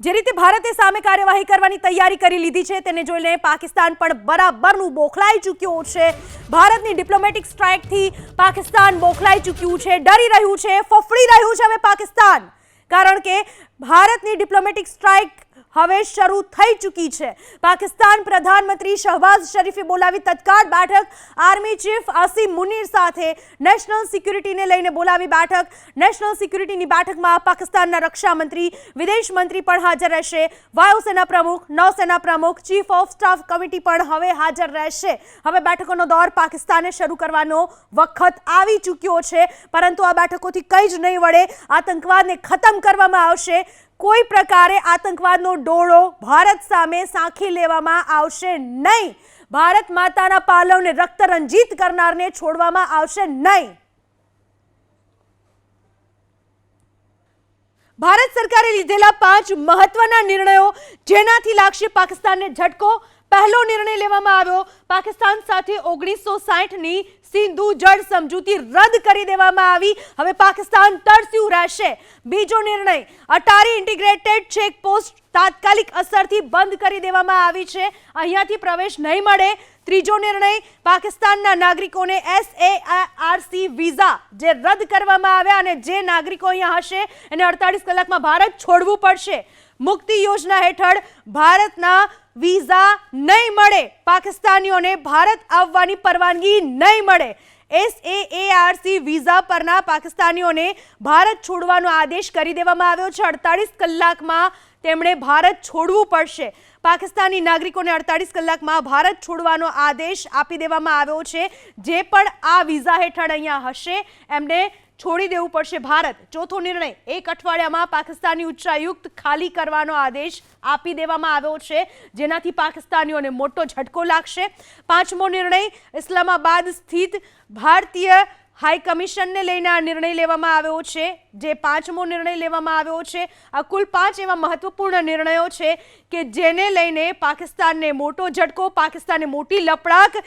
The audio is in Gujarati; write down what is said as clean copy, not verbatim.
જે રીતે ભારતે સામે કાર્યવાહી કરવાની તૈયારી કરી લીધી છે તેને જોઈને પાકિસ્તાન પણ બરાબરનું બોખલાઈ ચૂક્યું છે। ભારતની ડિપ્લોમેટિક સ્ટ્રાઇકથી પાકિસ્તાન બોખલાઈ ચૂક્યું છે, ડરી રહ્યું છે, ફફડી રહ્યું છે હવે પાકિસ્તાન, કારણ કે ભારતની ડિપ્લોમેટિક સ્ટ્રાઇક હવે શરૂ થઈ ચૂકી છે। પાકિસ્તાન પ્રધાનમંત્રી શહબાઝ શરીફે બોલાવી તત્કાળ બેઠક, આર્મી ચીફ આસિમ મુનીર સાથે નેશનલ સિક્યુરિટીને લઈને બોલાવી બેઠક। નેશનલ સિક્યુરિટીની બેઠકમાં પાકિસ્તાનના રક્ષા મંત્રી, વિદેશ મંત્રી પણ હાજર રહેશે। વાયુસેના પ્રમુખ, નૌસેના પ્રમુખ, ચીફ ઓફ સ્ટાફ કમિટી પણ હવે હાજર રહેશે। હવે બેઠકોનો દોર પાકિસ્તાને શરૂ કરવાનો વખત આવી ચૂક્યો છે, પરંતુ આ બેઠકોથી કંઈ જ નહીં વળે। આતંકવાદને ખતમ કરવામાં આવશે, કોઈ પ્રકારે આતંકવાદનો ડોળો ભારત સામે સાંખી લેવામાં આવશે નહીં। ભારત માતાના પાલવને રક્ત રંજીત કરનારને છોડવામાં આવશે નહીં। ભારત સરકારે લીધેલા 5 મહત્વના નિર્ણયો, જેનાથી લાગશે પાકિસ્તાનને ઝટકો। પહેલો નિર્ણય લેવામાં આવ્યો, પાકિસ્તાન સાથે 1960ની સિંધુ જળ સમજૂતી રદ કરી દેવામાં આવી, હવે પાકિસ્તાન તરસ્યું રહેશે। બીજો નિર્ણય, અટારી ઇન્ટિગ્રેટેડ ચેકપોસ્ટ તાત્કાલિક અસરથી બંધ કરી દેવામાં આવી છે, અહીંયાથી પ્રવેશ નહીં મળે। ત્રીજો નિર્ણય, પાકિસ્તાનના નાગરિકોને SARC વિઝા જે રદ કરવામાં આવ્યા અને જે નાગરિકો અહીંયા હશે એને 48 કલાકમાં ભારત છોડવું પડશે। મુક્તિ યોજના હેઠળ ભારતના વિઝા નહીં મળે, પાકિસ્તાનીઓને ભારત આવવાની પરવાનગી નહીં મળે। SAARC વિઝા પરના પાકિસ્તાનીઓને ભારત છોડવાનો આદેશ કરી દેવામાં આવ્યો છે। 48 કલાકમાં તેમણે ભારત છોડવું પડશે। પાકિસ્તાની નાગરિકોને 48 કલાકમાં ભારત છોડવાનો આદેશ આપી દેવામાં આવ્યો છે। જે પણ આ વિઝા હેઠળ અહીંયા હશે એમને છોડી દેવું પડશે ભારત। ચોથો નિર્ણય, 1 અઠવાડિયામાં પાકિસ્તાની ઉચ્ચાયુક્ત ખાલી કરવાનો આદેશ આપી દેવામાં આવ્યો છે, જેનાથી પાકિસ્તાનીઓને મોટો ઝટકો લાગશે। પાંચમો નિર્ણય, ઇસ્લામાબાદ સ્થિત ભારતીય હાઈ કમિશનને લઈને આ નિર્ણય લેવામાં આવ્યો છે, જે પાંચમો નિર્ણય લેવામાં આવ્યો છે। આ કુલ 5 એવા મહત્વપૂર્ણ નિર્ણયો છે કે જેને લઈને પાકિસ્તાનને મોટો ઝટકો, પાકિસ્તાનને મોટી લપડાક